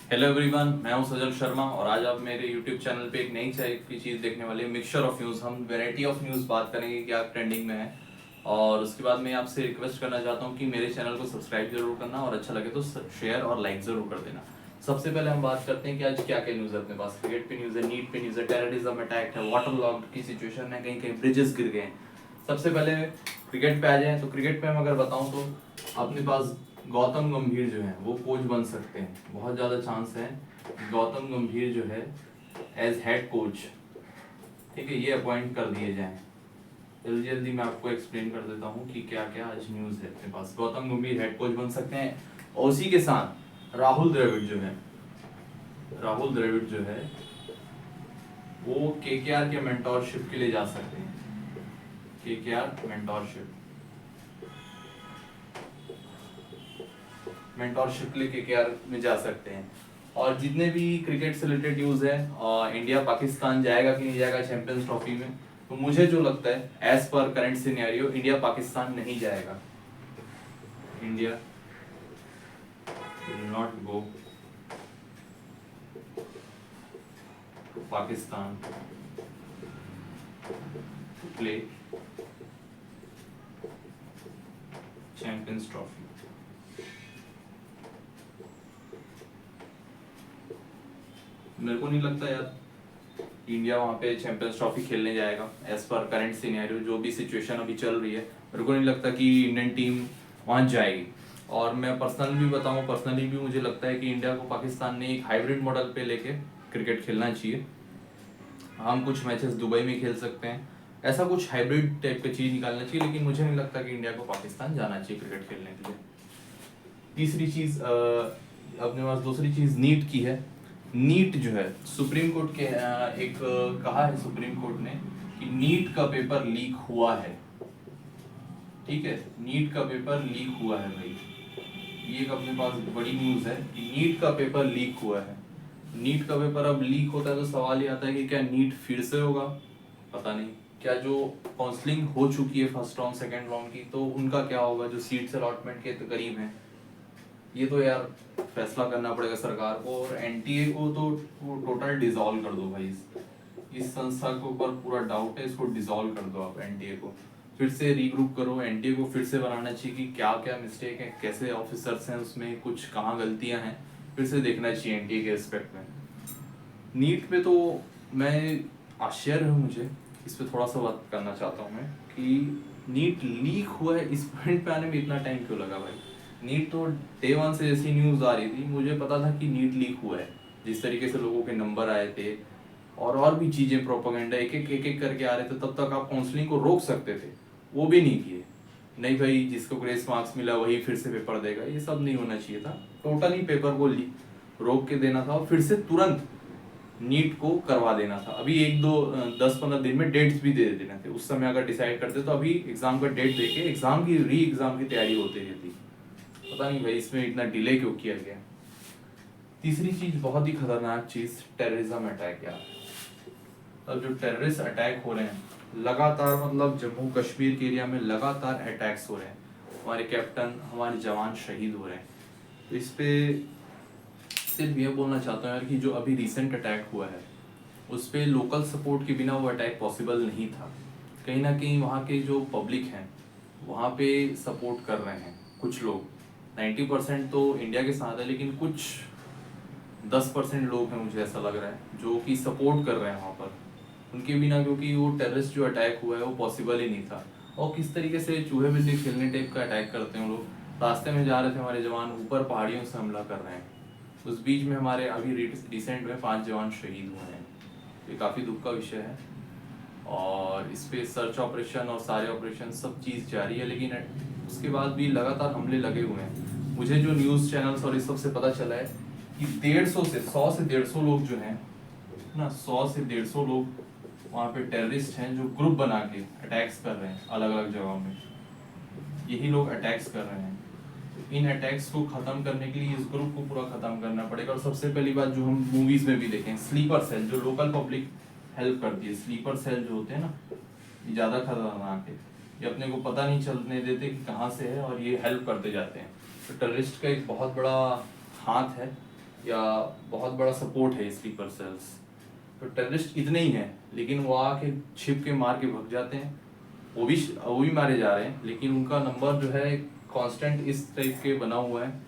Hello everyone, मैं हूं सजल शर्मा और आज आप मेरे यूट्यूब चैनल पे एक नई टाइप की चीज़ देखने वाले मिक्सचर ऑफ न्यूज़। हम वैरायटी ऑफ न्यूज़ बात करेंगे क्या ट्रेंडिंग में है। और उसके बाद मैं आपसे रिक्वेस्ट करना चाहता हूं कि मेरे चैनल को सब्सक्राइब जरूर करना और अच्छा लगे तो शेयर और लाइक जरूर कर देना। सबसे पहले हम बात करते हैं कि आज क्या क्या न्यूज़ है अपने पास। क्रिकेट पे न्यूज़ है, नीट पे न्यूज़ है, टेररिज्म अटैक है, वाटर लॉग की सिचुएशन है, कहीं कहीं ब्रिजेस गिर गए हैं। सबसे पहले क्रिकेट पे आ जाए तो क्रिकेट पे हम अगर बताऊं तो अपने पास गौतम गंभीर जो है वो कोच बन सकते हैं। बहुत ज़्यादा चांस है गौतम गंभीर जो है एज हेड कोच, ठीक है, ये अपॉइंट कर दिए जाएं। जल्दी जल्दी मैं आपको एक्सप्लेन कर देता हूँ कि क्या क्या आज न्यूज़ है अपने पास। गौतम गंभीर हेड कोच बन सकते हैं और उसी के साथ राहुल द्रविड़ जो है वो केकेआर के मेंटोरशिप के लिए जा सकते हैं। केकेआर मेंटोरशिप के लिए केकेआर में जा सकते हैं। और जितने भी क्रिकेट से रिलेटेड न्यूज़ है, इंडिया पाकिस्तान जाएगा कि नहीं जाएगा चैंपियंस ट्रॉफी में, तो मुझे जो लगता है as per current scenario India Pakistan नहीं जाएगा। India will not go to Pakistan to play champions trophy. मेरे को नहीं लगता यार इंडिया वहाँ पे चैंपियंस ट्रॉफी खेलने जाएगा एज पर करंट सिनेरियो। जो भी सिचुएशन अभी चल रही है, मेरे को नहीं लगता कि इंडियन टीम वहाँ जाएगी। और मैं पर्सनली भी मुझे लगता है कि इंडिया को पाकिस्तान ने एक हाइब्रिड मॉडल पे लेके क्रिकेट खेलना चाहिए। हम कुछ मैचेस दुबई में खेल सकते हैं, ऐसा कुछ हाइब्रिड टाइप का चीज़ निकालना चाहिए। लेकिन मुझे नहीं लगता कि इंडिया को पाकिस्तान जाना चाहिए क्रिकेट खेलने के लिए। तीसरी चीज़ अपने पास दूसरी चीज़ नीट की है। नीट जो है सुप्रीम कोर्ट के एक कहा है सुप्रीम कोर्ट ने कि नीट का पेपर लीक हुआ है। ठीक है, नीट का पेपर लीक हुआ है भाई, ये एक अपने पास बड़ी न्यूज़ है कि नीट का पेपर लीक हुआ है। नीट का पेपर अब लीक होता है तो सवाल ये आता है कि क्या नीट फिर से होगा, पता नहीं। क्या जो काउंसलिंग हो चुकी है फर्स्ट राउंड सेकेंड राउंड की, तो उनका क्या होगा जो सीट्स अलॉटमेंट के करीब हैं। ये तो यार फैसला करना पड़ेगा सरकार को। और एनटीए को तो वो टोटल डिसॉल्व कर दो भाई। इस संस्था के ऊपर पूरा डाउट है, इसको डिसॉल्व कर दो आप। एनटीए को फिर से रीग्रुप करो, एनटीए को फिर से बनाना चाहिए कि क्या क्या मिस्टेक है, कैसे ऑफिसर्स हैं उसमें, कुछ कहाँ गलतियां हैं, फिर से देखना चाहिए एनटीए के रिस्पेक्ट में। नीट पे तो मैं आश्चर्य हूँ, मुझे इस पे थोड़ा सा बात करना चाहता हूँ मैं कि नीट लीक हुआ है, इस पॉइंट पे आने में इतना टाइम क्यों लगा भाई। नीट तो डे वन से ऐसी न्यूज़ आ रही थी, मुझे पता था कि नीट लीक हुआ है। जिस तरीके से लोगों के नंबर आए थे और भी चीज़ें, प्रोपेगेंडा एक एक करके आ रहे थे, तब तक आप काउंसलिंग को रोक सकते थे, वो भी नहीं किए। नहीं भाई, जिसको ग्रेस मार्क्स मिला वही फिर से पेपर देगा, ये सब नहीं होना चाहिए था। टोटली पेपर को रोक के देना था और फिर से तुरंत नीट को करवा देना था। अभी 10-15 दिन में डेट्स भी दे देना थे। उस समय अगर डिसाइड करते तो अभी एग्जाम का डेट देके एग्जाम की एग्जाम की तैयारी होती रहती। पता नहीं भाई इसमें इतना डिले क्यों किया गया। तीसरी चीज, बहुत ही खतरनाक चीज, टेररिज्म अटैक यार। अब जो टेररिस्ट अटैक हो रहे हैं लगातार, मतलब जम्मू कश्मीर के एरिया में लगातार अटैक्स हो रहे हैं, हमारे कैप्टन हमारे जवान शहीद हो रहे हैं। तो इस पे सिर्फ ये बोलना चाहता हूँ यार कि जो अभी रिसेंट अटैक हुआ है उस पर लोकल सपोर्ट के बिना वो अटैक पॉसिबल नहीं था। कहीं ना कहीं वहाँ के जो पब्लिक हैं वहाँ पे सपोर्ट कर रहे हैं कुछ लोग। 90% तो इंडिया के साथ है, लेकिन कुछ 10% लोग हैं, मुझे ऐसा लग रहा है, जो कि सपोर्ट कर रहे हैं वहाँ पर उनके बिना, क्योंकि वो टेररिस्ट जो अटैक हुआ है वो पॉसिबल ही नहीं था। और किस तरीके से चूहे बिल्ली खेलने टाइप का अटैक करते हैं लोग। रास्ते में जा रहे थे हमारे जवान, ऊपर पहाड़ियों से हमला कर रहे हैं। उस बीच में हमारे अभी रिसेंट में 5 जवान शहीद हुए हैं। ये काफ़ी दुख का विषय है और इस पे सर्च ऑपरेशन और सारे ऑपरेशन सब चीज़ जारी है, लेकिन उसके बाद भी लगातार हमले लगे हुए हैं। मुझे जो न्यूज़ चैनल्स और इस सब से पता चला है कि 100 से 150 लोग जो हैं ना, 100 से 150 लोग वहाँ पे टेररिस्ट हैं जो ग्रुप बना के अटैक्स कर रहे हैं अलग अलग जगहों में। यही लोग अटैक्स कर रहे हैं। इन अटैक्स को खत्म करने के लिए इस ग्रुप को पूरा खत्म करना पड़ेगा। और सबसे पहली बात जो हम मूवीज में भी देखें, स्लीपर सेल, जो लोकल पब्लिक हेल्प करती है, स्लीपर सेल जो होते हैं ना, ये ज़्यादा खतरनाक है। ये अपने को पता नहीं चलने देते कि कहाँ से है और ये हेल्प करते जाते हैं। तो टेररिस्ट का एक बहुत बड़ा हाथ है या बहुत बड़ा सपोर्ट है स्लीपर सेल्स। तो टेररिस्ट इतने ही हैं, लेकिन वो आके छिप के मार के भग जाते हैं। वो भी मारे जा रहे हैं, लेकिन उनका नंबर जो है कांस्टेंट इस टाइप के बना हुआ है।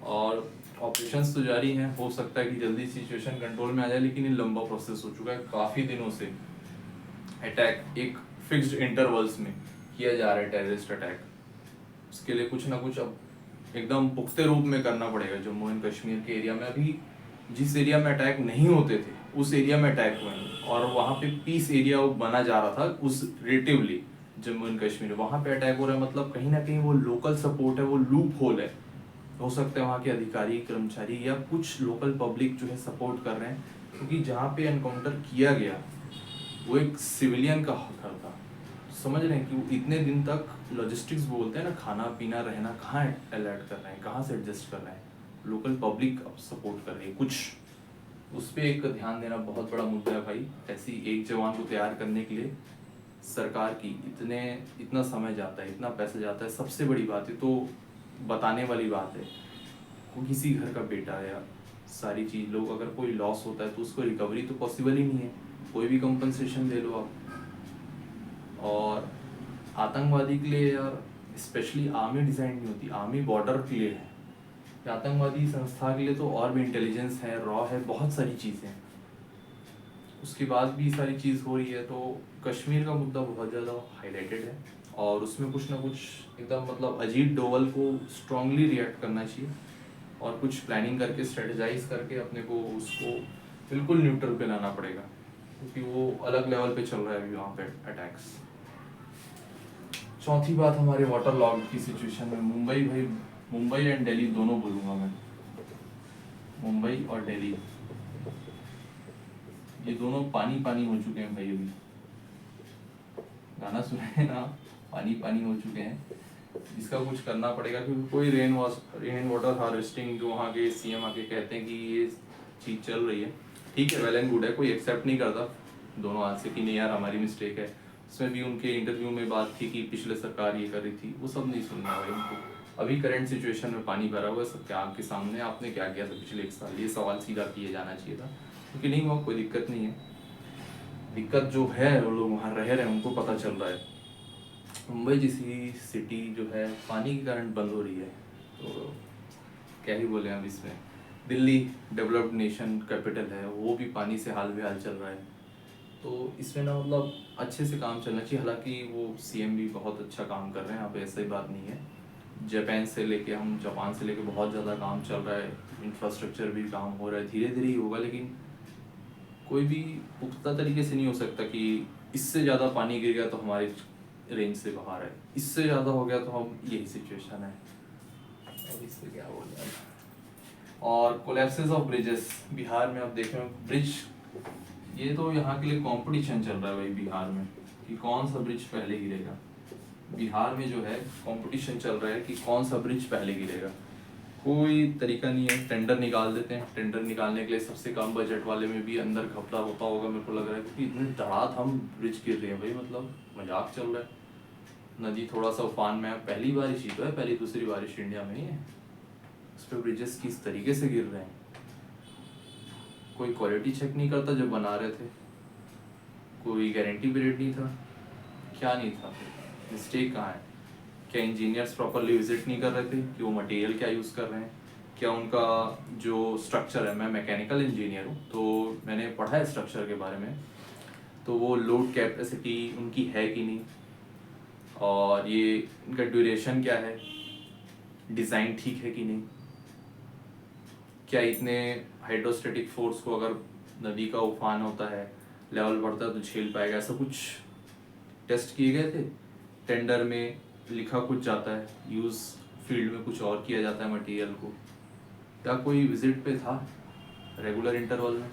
और ऑपरेशंस तो जारी हैं, हो सकता है कि जल्दी सिचुएशन कंट्रोल में आ जाए, लेकिन ये लंबा प्रोसेस हो चुका है। काफ़ी दिनों से अटैक एक फिक्स्ड इंटरवल्स में किया जा रहा है, टेररिस्ट अटैक। उसके लिए कुछ ना कुछ अब एकदम पुख्ते रूप में करना पड़ेगा। जम्मू एंड कश्मीर के एरिया में अभी जिस एरिया में अटैक नहीं होते थे उस एरिया में अटैक हुए हैं, और वहाँ पे पीस एरिया वो बना जा रहा था उस रिलेटिवली। जम्मू एंड कश्मीर वहाँ पे अटैक हो रहा है, मतलब कहीं ना कहीं वो लोकल सपोर्ट है, वो लूप होल है। हो सकता है वहाँ के अधिकारी कर्मचारी या कुछ लोकल पब्लिक जो है सपोर्ट कर रहे हैं, क्योंकि जहाँ पे एनकाउंटर किया गया वो एक सिविलियन का घर था। समझ रहे हैं कि वो इतने दिन तक लॉजिस्टिक्स बोलते हैं ना, खाना पीना रहना कहाँ अलर्ट कर रहे हैं, कहाँ से एडजस्ट कर रहे हैं, लोकल पब्लिक अब सपोर्ट कर रही है कुछ। उस पर एक ध्यान देना बहुत बड़ा मुद्दा है भाई। ऐसी एक जवान को तैयार करने के लिए सरकार की इतना समय जाता है, इतना पैसा जाता है। सबसे बड़ी बात है तो बताने वाली बात है, वो किसी घर का बेटा है या सारी चीज़ लोग, अगर कोई लॉस होता है तो उसको रिकवरी तो पॉसिबल ही नहीं है। कोई भी कंपनसेशन दे लो आप। और आतंकवादी के लिए यार स्पेशली आर्मी डिज़ाइन नहीं होती, आर्मी बॉर्डर के लिए है। आतंकवादी संस्था के लिए तो और भी इंटेलिजेंस है, रॉ है, बहुत सारी चीज़ें हैं। उसके बाद भी सारी चीज़ हो रही है। तो कश्मीर का मुद्दा बहुत ज़्यादा हाईलाइटेड है, और उसमें कुछ ना कुछ एकदम मतलब अजीत डोवल को स्ट्रांगली रिएक्ट करना चाहिए, और कुछ प्लानिंग करके स्ट्रेटजाइज करके अपने को उसको बिल्कुल न्यूट्रल पे लाना पड़ेगा, क्योंकि वो अलग लेवल पे चल रहा है अभी वहाँ पे अटैक्स। चौथी बात हमारे वाटर लॉग की सिचुएशन में मुंबई भाई, मुंबई एंड दिल्ली दोनों बोलूँगा मैं। मुंबई और दिल्ली ये दोनों पानी पानी हो चुके हैं भाई। अभी गाना सुना है ना, पानी पानी हो चुके हैं। इसका कुछ करना पड़ेगा, क्योंकि कोई रेन वाटर हार्वेस्टिंग जो वहाँ के सीएम आके कहते हैं कि ये चीज़ चल रही है, ठीक है, वेल एंड गुड है, कोई एक्सेप्ट नहीं करता दोनों हाथ से कि नहीं यार हमारी मिस्टेक है। उसमें भी उनके इंटरव्यू में बात थी कि पिछले सरकार ये कर रही थी, वो सब नहीं सुनना भाई उनको। अभी करंट सिचुएशन में पानी भरा हुआ है सबके आँख के सामने, आपने क्या किया था पिछले 1 साल, ये सवाल सीधा किया जाना चाहिए था। क्योंकि नहीं हुआ, कोई दिक्कत नहीं है। दिक्कत जो है वो लोग वहाँ रह रहे हैं उनको पता चल रहा है। मुंबई जैसी सिटी जो है पानी के कारण बंद हो रही है, तो क्या ही बोले हम इसमें। दिल्ली डेवलप्ड नेशन कैपिटल है, वो भी पानी से हाल बेहाल चल रहा है। तो इसमें ना मतलब अच्छे से काम चलना चाहिए। हालांकि वो सीएम भी बहुत अच्छा काम कर रहे हैं, यहाँ पे ऐसा ही बात नहीं है। जापान से लेके बहुत ज़्यादा काम चल रहा है, इंफ्रास्ट्रक्चर भी काम हो रहा है, धीरे धीरे ही होगा, लेकिन कोई भी पुख्ता तरीके से नहीं हो सकता कि इससे ज़्यादा पानी गिर गया तो हमारे रेंज से बाहर है, इससे ज़्यादा हो गया तो हम यही सिचुएशन है। और इससे क्या बोल रहा है। और कोलैप्सेस ऑफ ब्रिजेस बिहार में आप देख रहे हो ब्रिज, ये तो यहाँ के लिए कंपटीशन चल रहा है भाई बिहार में कि कौन सा ब्रिज पहले गिरेगा। बिहार में जो है कंपटीशन चल रहा है कि कौन सा ब्रिज पहले गिरेगा। कोई तरीका नहीं है, टेंडर निकाल देते हैं। टेंडर निकालने के लिए सबसे कम बजट वाले में भी अंदर घपला होता होगा मेरे को लग रहा है, क्योंकि इतने धड़ाधम ब्रिज गिर रहे हैं भाई, मतलब मजाक चल रहा है। नदी थोड़ा सा उफान में है, पहली बारिश ही तो है, पहली दूसरी बारिश इंडिया में ही है, उस पर ब्रिजेस किस तरीके से गिर रहे हैं। कोई क्वालिटी चेक नहीं करता जब बना रहे थे, कोई गारंटी पीरियड नहीं था, क्या नहीं था, मिस्टेक कहाँ है। क्या इंजीनियर्स प्रॉपरली विजिट नहीं कर रहे थे कि वो मटेरियल क्या यूज़ कर रहे हैं, क्या उनका जो स्ट्रक्चर है, मैं मैकेनिकल इंजीनियर हूँ तो मैंने पढ़ा है स्ट्रक्चर के बारे में, तो वो लोड कैपेसिटी उनकी है कि नहीं, और ये इनका ड्यूरेशन क्या है, डिज़ाइन ठीक है कि नहीं, क्या इतने हाइड्रोस्टेटिक फोर्स को अगर नदी का उफान होता है, लेवल बढ़ता है तो झेल पाएगा, ऐसा कुछ टेस्ट किए गए थे। टेंडर में लिखा कुछ जाता है, यूज़ फील्ड में कुछ और किया जाता है मटेरियल को। क्या कोई विजिट पे था रेगुलर इंटरवल में,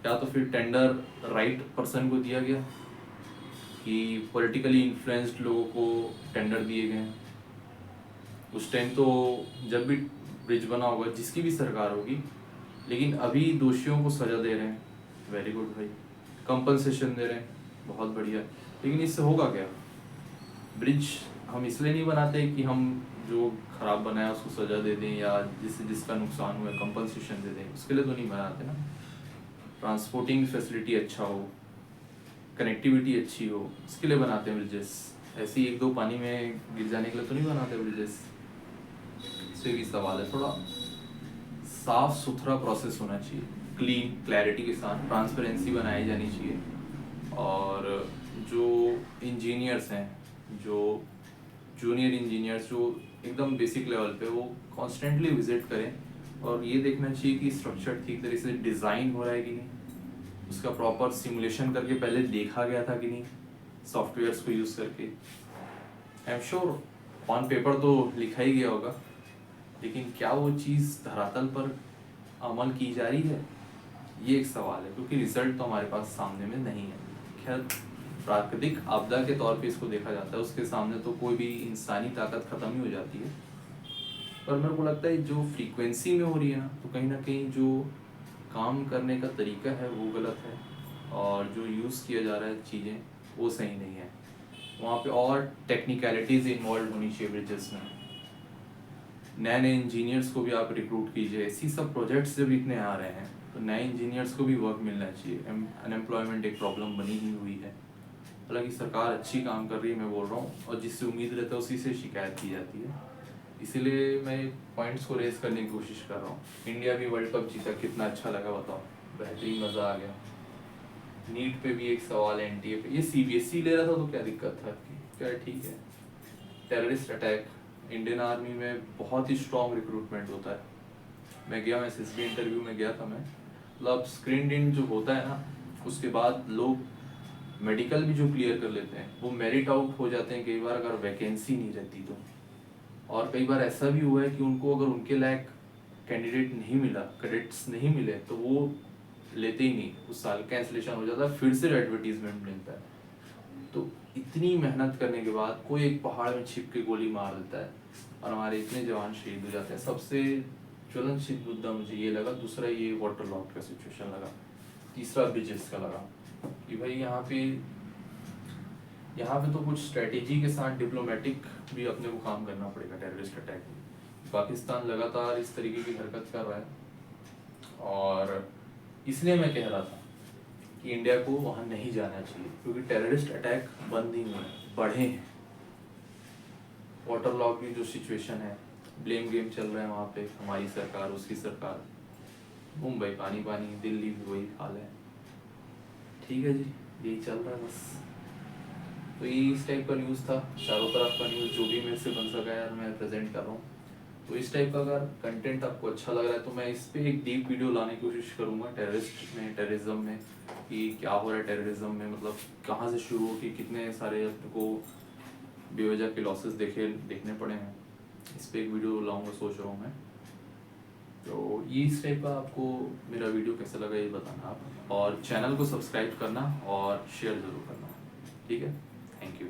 या तो फिर टेंडर राइट पर्सन को दिया गया कि पॉलिटिकली इन्फ्लुएंस्ड लोगों को टेंडर दिए गए हैं। उस टाइम तो जब भी ब्रिज बना होगा जिसकी भी सरकार होगी, लेकिन अभी दोषियों को सज़ा दे रहे हैं, वेरी गुड भाई, कंपनसेशन दे रहे हैं, बहुत बढ़िया। लेकिन इससे होगा क्या, ब्रिज हम इसलिए नहीं बनाते कि हम जो ख़राब बनाया उसको सज़ा दे दें या जिसका नुकसान हुआ है कंपनसेशन दे दें, उसके लिए तो नहीं बनाते ना। ट्रांसपोर्टिंग फैसिलिटी अच्छा हो, कनेक्टिविटी अच्छी हो, इसके लिए बनाते हैं ब्रिजेस। ऐसे ही एक दो पानी में गिर जाने के लिए तो नहीं बनाते ब्रिजेस। इससे भी सवाल है, थोड़ा साफ सुथरा प्रोसेस होना चाहिए, क्लीन क्लैरिटी के साथ ट्रांसपेरेंसी बनाई जानी चाहिए। और जो इंजीनियर्स हैं, जो जूनियर इंजीनियर्स जो एकदम बेसिक लेवल पे, वो कॉन्स्टेंटली विजिट करें और ये देखना चाहिए कि स्ट्रक्चर ठीक तरीके से डिज़ाइन हो रहा है कि नहीं, उसका प्रॉपर सिमुलेशन करके पहले देखा गया था कि नहीं सॉफ्टवेयर्स को यूज़ करके। I am sure on paper तो लिखा ही गया होगा, लेकिन क्या वो चीज़ धरातल पर अमल की जा रही है, ये एक सवाल है, क्योंकि रिजल्ट तो हमारे पास सामने में नहीं है। खैर, प्राकृतिक आपदा के तौर पे इसको देखा जाता है, उसके सामने तो कोई भी इंसानी ताकत ख़त्म ही हो जाती है। पर मेरे को लगता है जो फ्रीक्वेंसी में हो रही है ना, तो कहीं ना कहीं जो काम करने का तरीका है वो गलत है, और जो यूज़ किया जा रहा है चीज़ें वो सही नहीं है। वहाँ पे और टेक्निकलिटीज़ इन्वॉल्व होनी चाहिए ब्रिजेस में। नए नए इंजीनियर्स को भी आप रिक्रूट कीजिए। ऐसी सब प्रोजेक्ट्स जब इतने आ रहे हैं तो नए इंजीनियर्स को भी वर्क मिलना चाहिए। अनएम्प्लॉयमेंट एक प्रॉब्लम बनी ही हुई है। हालांकि सरकार अच्छी काम कर रही है, मैं बोल रहा हूँ, और जिससे उम्मीद रहता है उसी से शिकायत की जाती है। इसीलिए मैं पॉइंट्स को रेस करने की कोशिश कर रहा हूँ। इंडिया भी वर्ल्ड कप जीता, कितना अच्छा लगा बताओ, बेहतरीन मज़ा आ गया। नीट पे भी एक सवाल है, एनटीए पे, ये सीबीएसई ले रहा था तो क्या दिक्कत था आपकी, क्या ठीक है। टेररिस्ट अटैक, इंडियन आर्मी में बहुत ही स्ट्रॉन्ग रिक्रूटमेंट होता है। मैं गया, मैं एसएसबी इंटरव्यू में गया था मैं, मतलब स्क्रीन इन जो होता है ना, उसके बाद लोग मेडिकल भी जो क्लियर कर लेते हैं वो मेरिट आउट हो जाते हैं कई बार, अगर वैकेंसी नहीं रहती तो। और कई बार ऐसा भी हुआ है कि उनको अगर उनके लायक कैंडिडेट नहीं मिला, कैडेट्स नहीं मिले, तो वो लेते ही नहीं, उस साल कैंसिलेशन हो जाता है, फिर से एडवर्टीजमेंट मिलता है। तो इतनी मेहनत करने के बाद कोई एक पहाड़ में छिप के गोली मार देता है और हमारे इतने जवान शहीद हो जाते हैं। सबसे ज्वलनशील मुद्दा मुझे ये लगा। दूसरा ये वाटर लॉक का सिचुएशन लगा। तीसरा ब्रिजेस का लगा कि भाई यहाँ पे तो कुछ स्ट्रेटेजी के साथ डिप्लोमेटिक भी अपने को काम करना पड़ेगा। टेररिस्ट अटैक, पाकिस्तान लगातार इस तरीके की हरकत कर रहा है, और इसलिए मैं कह रहा था कि इंडिया को वहाँ नहीं जाना चाहिए, क्योंकि टेररिस्ट अटैक बंद नहीं हुए, बढ़े हैं। वाटर लॉक की जो सिचुएशन है, ब्लेम गेम चल रहा है वहाँ पे, हमारी सरकार उसकी सरकार, मुंबई पानी पानी, दिल्ली भी वही हाल है। ठीक है जी, यही चल रहा है बस। तो ये इस टाइप का न्यूज़ था, चारों तरफ का न्यूज़ जो भी मेरे से बन सका यार मैं प्रेजेंट कर रहा हूँ। तो इस टाइप का अगर कंटेंट आपको अच्छा लग रहा है तो मैं इस पे एक डीप वीडियो लाने की कोशिश करूँगा, टेररिज्म में कि क्या हो रहा है टेररिज्म में, मतलब कहाँ से शुरू हो कि कितने सारे अपने को बेवजह के लॉसेस देखने पड़े हैं। इस पे एक वीडियो लाऊंगा सोच रहा हूँ मैं। तो ये इस टाइप का आपको मेरा वीडियो कैसा लगा ये बताना आप, और चैनल को सब्सक्राइब करना और शेयर ज़रूर करना। ठीक है, थैंक यू।